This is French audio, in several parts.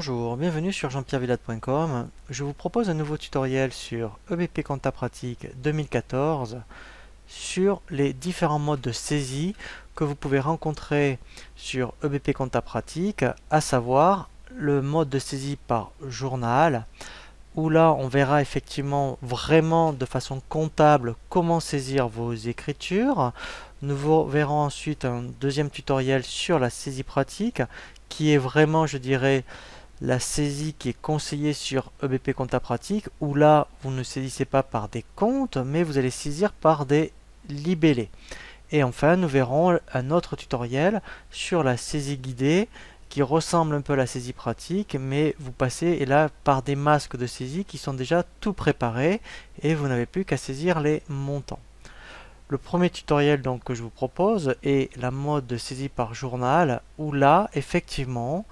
Bonjour, bienvenue sur jean-pierre-villade.com. Je vous propose un nouveau tutoriel sur EBP Compta Pratique 2014 sur les différents modes de saisie que vous pouvez rencontrer sur EBP Compta Pratique, à savoir le mode de saisie par journal, où là on verra effectivement vraiment de façon comptable comment saisir vos écritures. Nous verrons ensuite un deuxième tutoriel sur la saisie pratique, qui est vraiment, je dirais, la saisie qui est conseillée sur EBP Compta Pratique, où là, vous ne saisissez pas par des comptes, mais vous allez saisir par des libellés. Et enfin, nous verrons un autre tutoriel sur la saisie guidée, qui ressemble un peu à la saisie pratique, mais vous passez là par des masques de saisie qui sont déjà tout préparés, et vous n'avez plus qu'à saisir les montants. Le premier tutoriel donc que je vous propose est la mode de saisie par journal, où là, effectivement,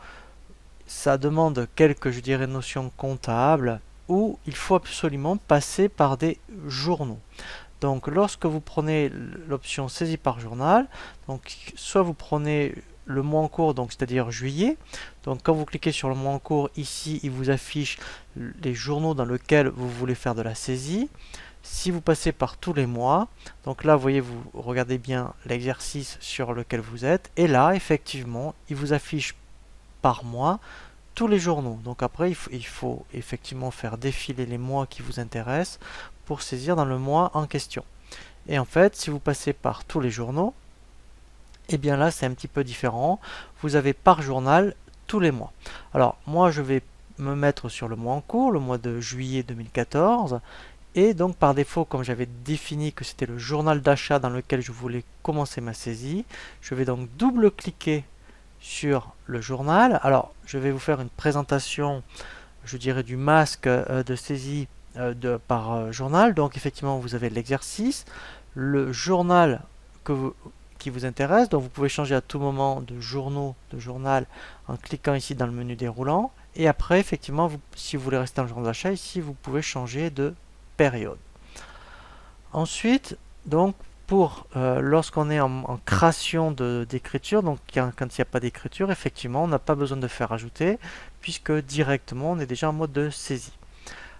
ça demande quelques, je dirais, notions comptables, où il faut absolument passer par des journaux. Donc lorsque vous prenez l'option saisie par journal, donc soit vous prenez le mois en cours, donc c'est-à-dire juillet. Donc quand vous cliquez sur le mois en cours, ici il vous affiche les journaux dans lesquels vous voulez faire de la saisie. Si vous passez par tous les mois, donc là vous voyez, vous regardez bien l'exercice sur lequel vous êtes, et là effectivement il vous affiche par mois tous les journaux. Donc après il faut effectivement faire défiler les mois qui vous intéressent pour saisir dans le mois en question. Et en fait, si vous passez par tous les journaux, et bien là c'est un petit peu différent. Vous avez par journal tous les mois. Alors moi je vais me mettre sur le mois en cours, le mois de juillet 2014. Et donc par défaut, comme j'avais défini que c'était le journal d'achat dans lequel je voulais commencer ma saisie, je vais donc double-cliquer sur le journal. Alors je vais vous faire une présentation, je dirais, du masque de saisie par journal. Donc effectivement vous avez l'exercice, le journal qui vous intéresse. Donc vous pouvez changer à tout moment de journal en cliquant ici dans le menu déroulant. Et après effectivement, si vous voulez rester dans le journal d'achat, ici vous pouvez changer de période. Ensuite, donc pour lorsqu'on est en création d'écriture, donc quand il n'y a pas d'écriture, effectivement, on n'a pas besoin de faire ajouter, puisque directement on est déjà en mode de saisie.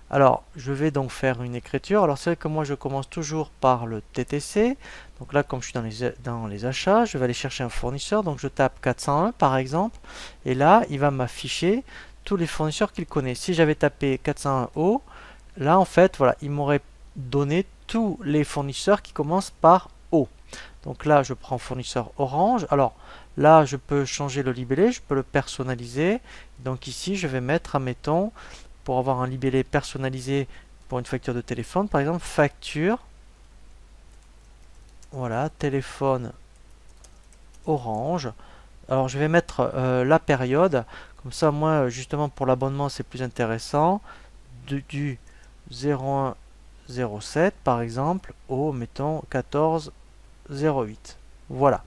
Alors, je vais donc faire une écriture. Alors, c'est vrai que moi, je commence toujours par le TTC. Donc là, comme je suis dans les achats, je vais aller chercher un fournisseur. Donc, je tape 401 par exemple. Et là, il va m'afficher tous les fournisseurs qu'il connaît. Si j'avais tapé 401O, là, en fait, voilà, il m'aurait donné tous les fournisseurs qui commencent par O. Donc là, je prends fournisseur Orange. Alors là, je peux changer le libellé, je peux le personnaliser. Donc ici, je vais mettre, admettons, pour avoir un libellé personnalisé pour une facture de téléphone, par exemple, facture, voilà, téléphone Orange. Alors je vais mettre la période, comme ça, moi, justement, pour l'abonnement, c'est plus intéressant, du 0107 par exemple au, mettons, 1408. Voilà.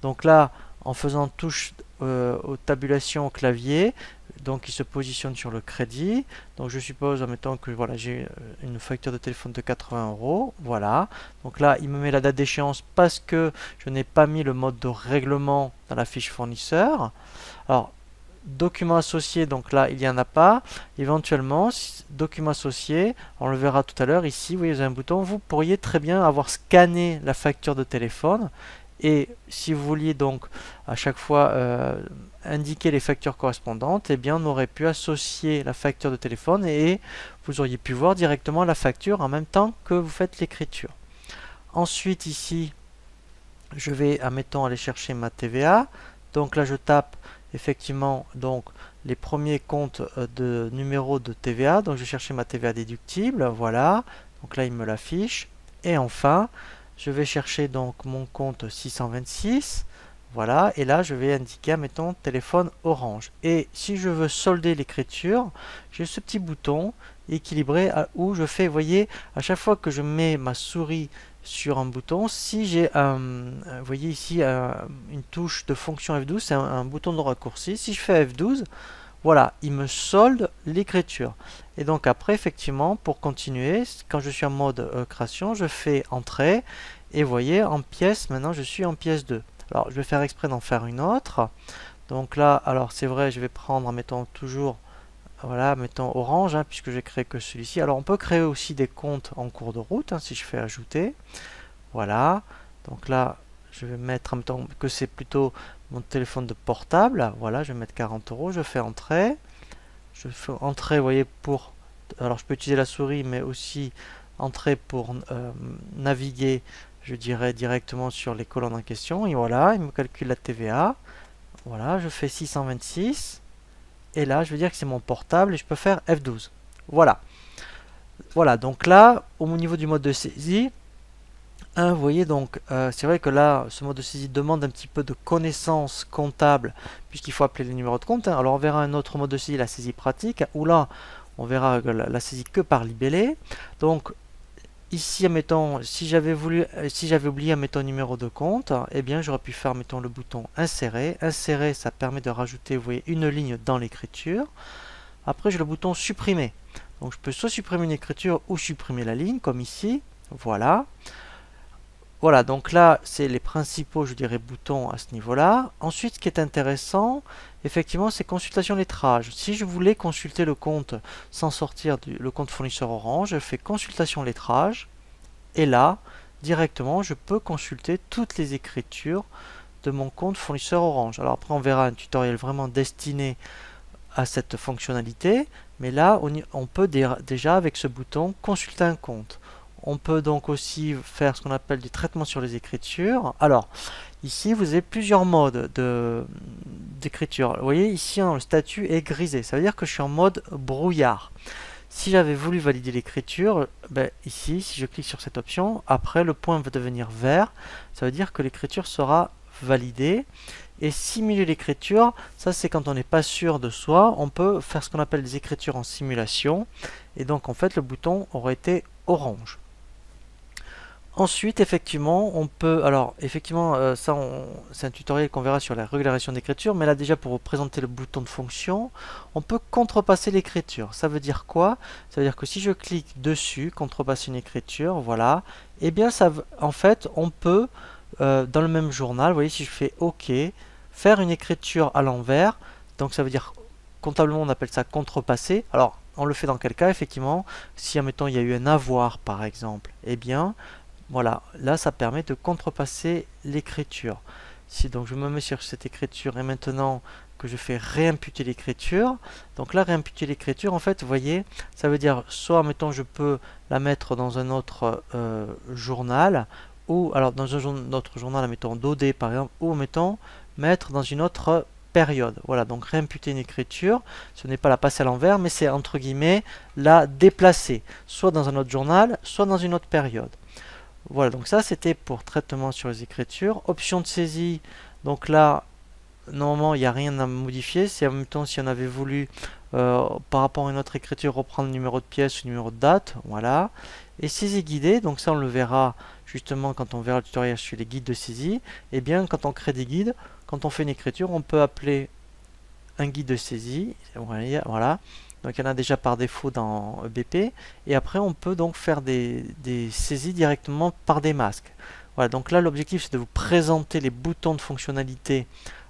Donc là, en faisant touche aux tabulations au clavier, donc il se positionne sur le crédit. Donc je suppose, admettons que voilà, j'ai une facture de téléphone de 80 €. Voilà. Donc là, il me met la date d'échéance parce que je n'ai pas mis le mode de règlement dans la fiche fournisseur. Alors, document associé, donc là il n'y en a pas. Éventuellement, document associé, on le verra tout à l'heure. Ici, vous voyez, vous avez un bouton. Vous pourriez très bien avoir scanné la facture de téléphone. Et si vous vouliez donc à chaque fois indiquer les factures correspondantes, eh bien on aurait pu associer la facture de téléphone et vous auriez pu voir directement la facture en même temps que vous faites l'écriture. Ensuite ici, je vais, admettons, aller chercher ma TVA. Donc là je tape effectivement donc les premiers comptes de numéro de TVA. Donc je vais chercher ma TVA déductible, voilà. Donc là il me l'affiche. Et enfin, je vais chercher donc mon compte 626. Voilà, et là je vais indiquer, mettons, téléphone Orange. Et si je veux solder l'écriture, j'ai ce petit bouton équilibré où je fais, vous voyez, à chaque fois que je mets ma souris sur un bouton, si j'ai vous voyez ici une touche de fonction F12, c'est un bouton de raccourci. Si je fais F12, voilà, il me solde l'écriture. Et donc après, effectivement, pour continuer, quand je suis en mode création, je fais entrée. Et vous voyez, en pièce, maintenant je suis en pièce 2. Alors, je vais faire exprès d'en faire une autre. Donc là, alors c'est vrai, je vais prendre, mettons, toujours voilà, mettons orange, hein, puisque j'ai créé que celui-ci. Alors on peut créer aussi des comptes en cours de route, hein, si je fais ajouter. Voilà, donc là je vais mettre en même temps que c'est plutôt mon téléphone de portable. Voilà, je vais mettre 40 euros, je fais entrée. Je fais entrée, vous voyez, pour... Alors je peux utiliser la souris, mais aussi entrée pour naviguer, je dirais, directement sur les colonnes en question. Et voilà, il me calcule la TVA. Voilà, je fais 626. Et là, je veux dire que c'est mon portable et je peux faire F12. Voilà. Voilà, donc là, au niveau du mode de saisie, vous voyez donc, c'est vrai que là, ce mode de saisie demande un petit peu de connaissances comptables, puisqu'il faut appeler les numéros de compte, hein. Alors on verra un autre mode de saisie, la saisie pratique, où là, on verra la saisie que par libellé. Donc ici, admettons, si j'avais oublié, admettons, numéro de compte, eh bien j'aurais pu faire, mettons, le bouton insérer. Insérer, ça permet de rajouter, vous voyez, une ligne dans l'écriture. Après, j'ai le bouton supprimer. Donc je peux soit supprimer une écriture ou supprimer la ligne, comme ici. Voilà. Voilà, donc là, c'est les principaux, je dirais, boutons à ce niveau-là. Ensuite, ce qui est intéressant, effectivement, c'est consultation lettrage. Si je voulais consulter le compte sans sortir le compte fournisseur Orange, je fais consultation lettrage. Et là, directement, je peux consulter toutes les écritures de mon compte fournisseur Orange. Alors après, on verra un tutoriel vraiment destiné à cette fonctionnalité. Mais là, on peut déjà, avec ce bouton, consulter un compte. On peut donc aussi faire ce qu'on appelle du traitement sur les écritures. Alors, ici, vous avez plusieurs modes d'écriture. Vous voyez, ici, le statut est grisé. Ça veut dire que je suis en mode brouillard. Si j'avais voulu valider l'écriture, ben, ici, si je clique sur cette option, après, le point va devenir vert. Ça veut dire que l'écriture sera validée. Et simuler l'écriture, ça c'est quand on n'est pas sûr de soi. On peut faire ce qu'on appelle des écritures en simulation. Et donc, en fait, le bouton aurait été orange. Ensuite, effectivement, on peut... Alors, effectivement, ça, c'est un tutoriel qu'on verra sur la régularisation d'écriture, mais là, déjà, pour vous présenter le bouton de fonction, on peut contrepasser l'écriture. Ça veut dire quoi? Ça veut dire que si je clique dessus, contrepasser une écriture, voilà, eh bien, en fait, on peut, dans le même journal, vous voyez, si je fais OK, faire une écriture à l'envers, donc ça veut dire, comptablement, on appelle ça contrepasser. Alors, on le fait dans quel cas? Effectivement, si, admettons, il y a eu un avoir, par exemple, eh bien... Voilà, là ça permet de contrepasser l'écriture. Si donc je me mets sur cette écriture et maintenant que je fais réimputer l'écriture, donc là réimputer l'écriture, en fait, vous voyez, ça veut dire soit, mettons, je peux la mettre dans un autre journal, ou alors dans un autre journal, mettons d'OD par exemple, ou mettons mettre dans une autre période. Voilà, donc réimputer une écriture, ce n'est pas la passer à l'envers, mais c'est entre guillemets la déplacer, soit dans un autre journal, soit dans une autre période. Voilà, donc ça c'était pour traitement sur les écritures. Option de saisie, donc là, normalement il n'y a rien à modifier. C'est en même temps si on avait voulu, par rapport à une autre écriture, reprendre le numéro de pièce ou le numéro de date. Voilà. Et saisie guidée, donc ça on le verra justement quand on verra le tutoriel sur les guides de saisie. Et bien quand on crée des guides, quand on fait une écriture, on peut appeler un guide de saisie. Voilà. Donc il y en a déjà par défaut dans EBP. Et après on peut donc faire des saisies directement par des masques. Voilà, donc là l'objectif c'est de vous présenter les boutons de fonctionnalité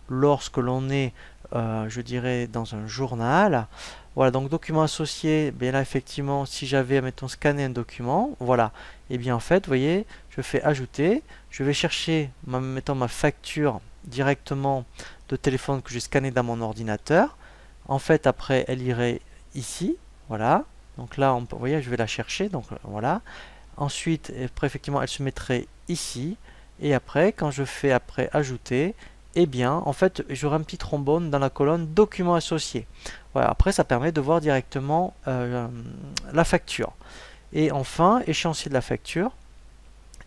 lorsque l'on est, je dirais, dans un journal. Voilà, donc document associé, bien là effectivement si j'avais, mettons, scanné un document, voilà, et bien en fait, vous voyez, je fais ajouter, je vais chercher, mettons, ma facture directement de téléphone que j'ai scanné dans mon ordinateur. En fait, après, elle irait ici, voilà. Donc là, vous voyez, je vais la chercher, donc voilà. Ensuite, après, effectivement, elle se mettrait ici. Et après, quand je fais après ajouter, eh bien, en fait, j'aurai un petit trombone dans la colonne documents associés. Voilà, après, ça permet de voir directement la facture. Et enfin, échéancier de la facture.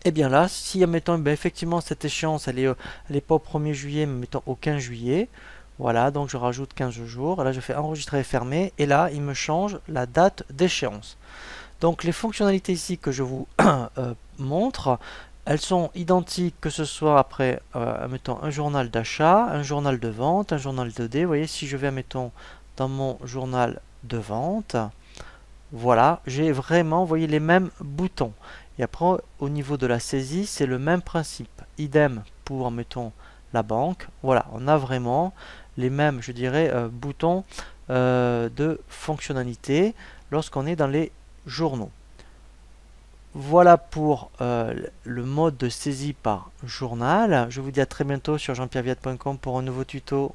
Et bien là, si, admettons, ben, effectivement, cette échéance, elle est pas au 1er juillet, mais mettons au 15 juillet. Voilà, donc je rajoute 15 jours. Là, je fais enregistrer et fermer. Et là, il me change la date d'échéance. Donc, les fonctionnalités ici que je vous montre, elles sont identiques que ce soit après, mettons, un journal d'achat, un journal de vente, un journal de D. Vous voyez, si je vais, mettons, dans mon journal de vente, voilà, j'ai vraiment, vous voyez, les mêmes boutons. Et après, au niveau de la saisie, c'est le même principe. Idem pour, mettons, la banque. Voilà, on a vraiment les mêmes, je dirais, boutons de fonctionnalités lorsqu'on est dans les journaux. Voilà pour le mode de saisie par journal. Je vous dis à très bientôt sur jeanpierreviat.com pour un nouveau tuto.